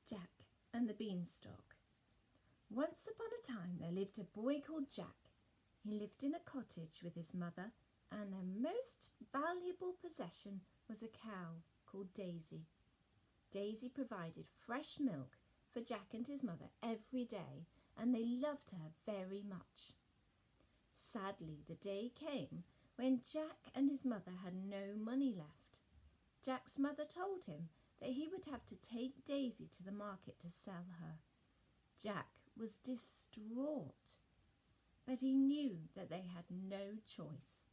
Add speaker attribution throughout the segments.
Speaker 1: Jack and the Beanstalk. Once upon a time there lived a boy called Jack. He lived in a cottage with his mother, and their most valuable possession was a cow called Daisy. Daisy provided fresh milk for Jack and his mother every day, and they loved her very much. Sadly, the day came when Jack and his mother had no money left. Jack's mother told him that he would have to take Daisy to the market to sell her. Jack was distraught, but he knew that they had no choice.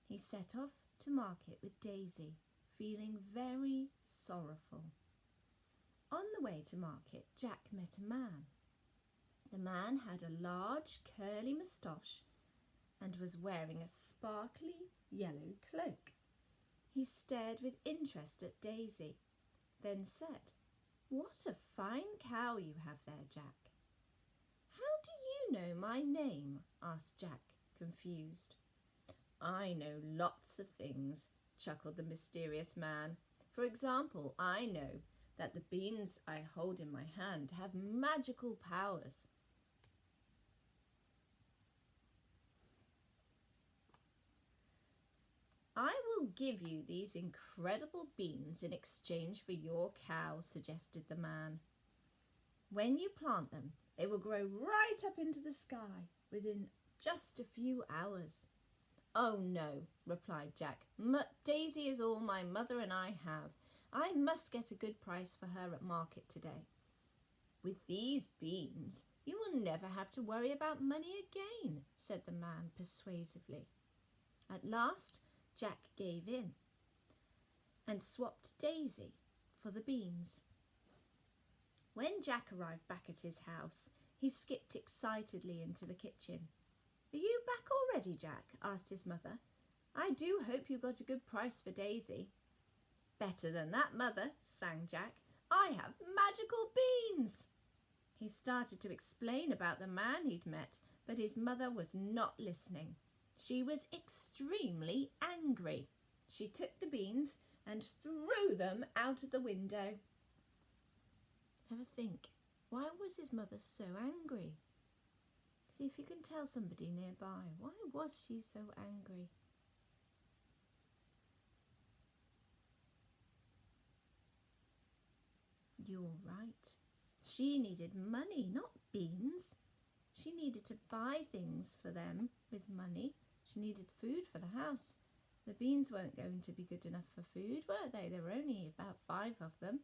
Speaker 1: He set off to market with Daisy, feeling very sorrowful. On the way to market, Jack met a man. The man had a large curly moustache and was wearing a sparkly yellow cloak. He stared with interest at Daisy, then said, "What a fine cow you have there, Jack." "How do you know my name?" asked Jack, confused. "I know lots of things," chuckled the mysterious man. "For example, I know that the beans I hold in my hand have magical powers." "I will give you these incredible beans in exchange for your cow," suggested the man. "When you plant them, they will grow right up into the sky within just a few hours." "Oh no," replied Jack. "Daisy is all my mother and I have. I must get a good price for her at market today." "With these beans, you will never have to worry about money again," said the man persuasively. At last, Jack gave in and swapped Daisy for the beans. When Jack arrived back at his house, he skipped excitedly into the kitchen. "Are you back already, Jack?" asked his mother. "I do hope you got a good price for Daisy." "Better than that, Mother," sang Jack. "I have magical beans." He started to explain about the man he'd met, but his mother was not listening. She was extremely angry. She took the beans and threw them out of the window. Ever think, why was his mother so angry? See if you can tell somebody nearby. Why was she so angry? You're right. She needed money, not beans. She needed to buy things for them with money. She needed food for the house. The beans weren't going to be good enough for food, were they? There were only about 5 of them.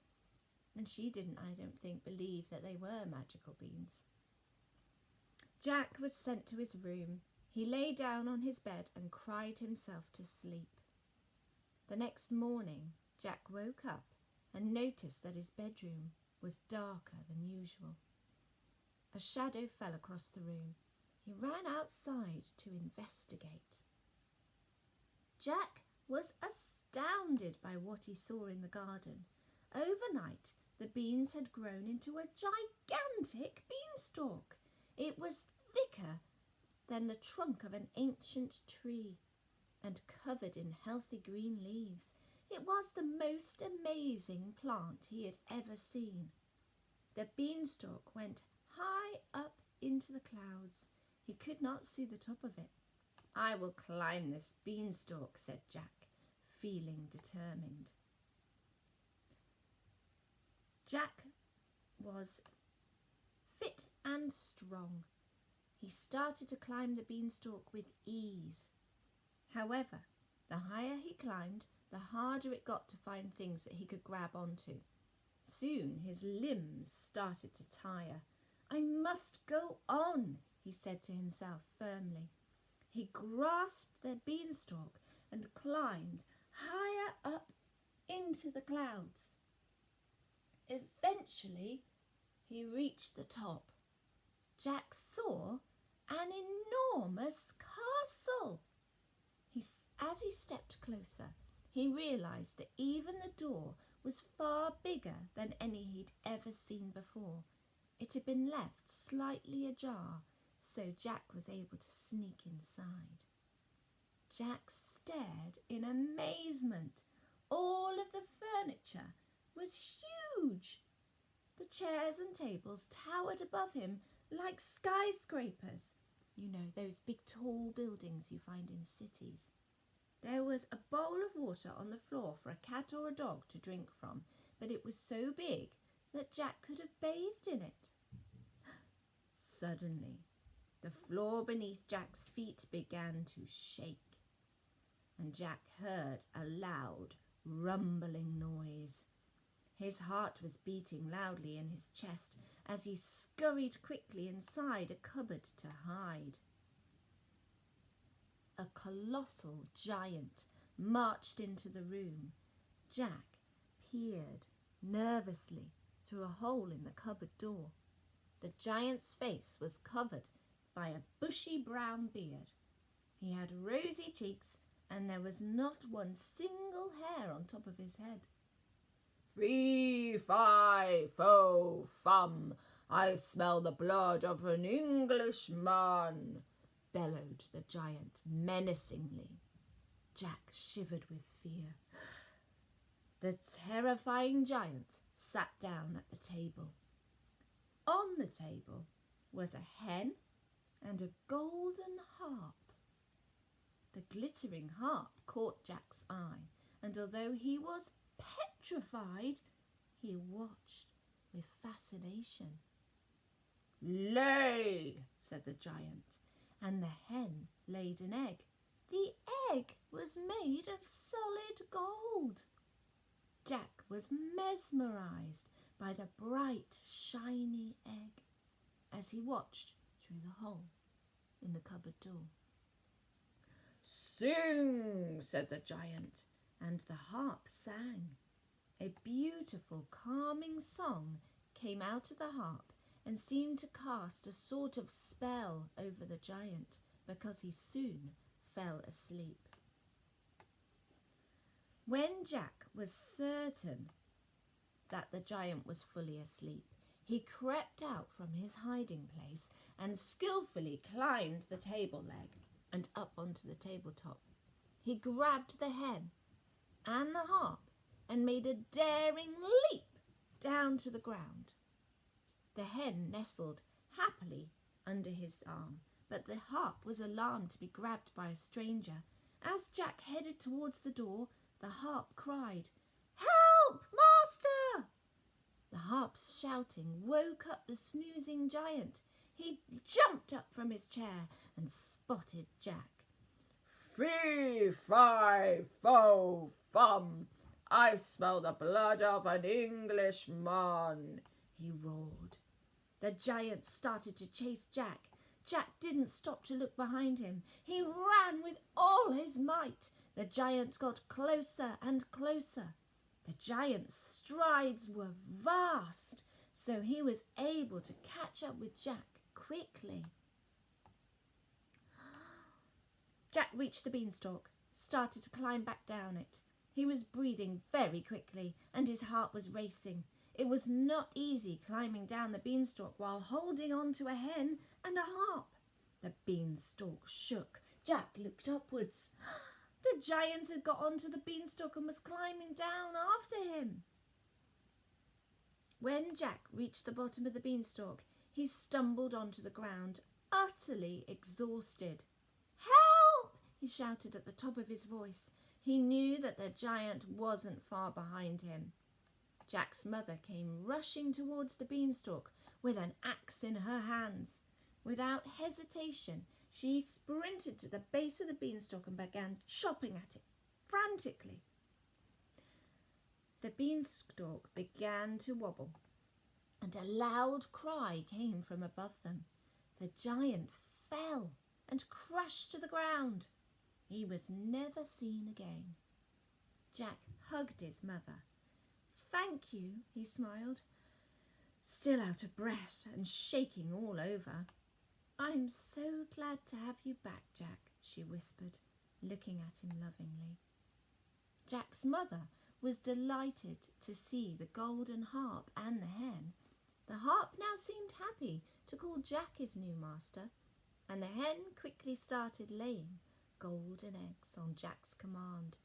Speaker 1: And she didn't, I don't think, believe that they were magical beans. Jack was sent to his room. He lay down on his bed and cried himself to sleep. The next morning, Jack woke up and noticed that his bedroom was darker than usual. A shadow fell across the room. He ran outside to investigate. Jack was astounded by what he saw in the garden. Overnight, the beans had grown into a gigantic beanstalk. It was thicker than the trunk of an ancient tree and covered in healthy green leaves. It was the most amazing plant he had ever seen. The beanstalk went high up into the clouds. He could not see the top of it. "I will climb this beanstalk," said Jack, feeling determined. Jack was fit and strong. He started to climb the beanstalk with ease. However, the higher he climbed, the harder it got to find things that he could grab onto. Soon his limbs started to tire. "I must go on," he said to himself firmly. He grasped the beanstalk and climbed higher up into the clouds. Eventually, he reached the top. Jack saw an enormous castle. As he stepped closer, he realized that even the door was far bigger than any he'd ever seen before. It had been left slightly ajar, so Jack was able to sneak inside. Jack stared in amazement. All of the furniture was huge. The chairs and tables towered above him like skyscrapers. You know, those big tall buildings you find in cities. There was a bowl of water on the floor for a cat or a dog to drink from, but it was so big that Jack could have bathed in it. Suddenly, the floor beneath Jack's feet began to shake, and Jack heard a loud, rumbling noise. His heart was beating loudly in his chest as he scurried quickly inside a cupboard to hide. A colossal giant marched into the room. Jack peered nervously through a hole in the cupboard door. The giant's face was covered by a bushy brown beard. He had rosy cheeks, and there was not one single hair on top of his head. "Fee, fi, fo, fum, I smell the blood of an Englishman," bellowed the giant menacingly. Jack shivered with fear. The terrifying giant sat down at the table. On the table was a hen and a golden harp. The glittering harp caught Jack's eye, and although he was petrified, he watched with fascination. "Lay," said the giant, and the hen laid an egg. The egg was made of solid gold. Jack was mesmerized by the bright, shiny egg as he watched through the hole in the cupboard door. "Sing," said the giant, and the harp sang. A beautiful, calming song came out of the harp and seemed to cast a sort of spell over the giant, because he soon fell asleep. When Jack was certain that the giant was fully asleep, he crept out from his hiding place and skillfully climbed the table leg and up onto the tabletop. He grabbed the hen and the harp and made a daring leap down to the ground. The hen nestled happily under his arm, but the harp was alarmed to be grabbed by a stranger. As Jack headed towards the door, the harp cried, "Help, master!" The harp's shouting woke up the snoozing giant. He jumped up from his chair and spotted Jack. "Fee, fi, fo, fum, I smell the blood of an Englishman," he roared. The giant started to chase Jack. Jack didn't stop to look behind him. He ran with all his might. The giant got closer and closer. The giant's strides were vast, so he was able to catch up with Jack quickly. Jack reached the beanstalk, started to climb back down it. He was breathing very quickly and his heart was racing. It was not easy climbing down the beanstalk while holding on to a hen and a harp. The beanstalk shook. Jack looked upwards. The giant had got onto the beanstalk and was climbing down after him. When Jack reached the bottom of the beanstalk, he stumbled onto the ground, utterly exhausted. "Help!" he shouted at the top of his voice. He knew that the giant wasn't far behind him. Jack's mother came rushing towards the beanstalk with an axe in her hands. Without hesitation, she sprinted to the base of the beanstalk and began chopping at it frantically. The beanstalk began to wobble, and a loud cry came from above them. The giant fell and crashed to the ground. He was never seen again. Jack hugged his mother. "Thank you," he smiled, still out of breath and shaking all over. "I'm so glad to have you back, Jack," she whispered, looking at him lovingly. Jack's mother was delighted to see the golden harp and the hen. The harp now seemed happy to call Jack his new master, and the hen quickly started laying golden eggs on Jack's command.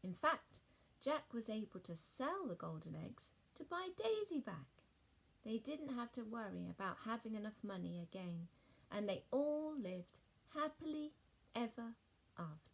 Speaker 1: In fact, Jack was able to sell the golden eggs to buy Daisy back. They they didn't have to worry about having enough money again, and they all lived happily ever after.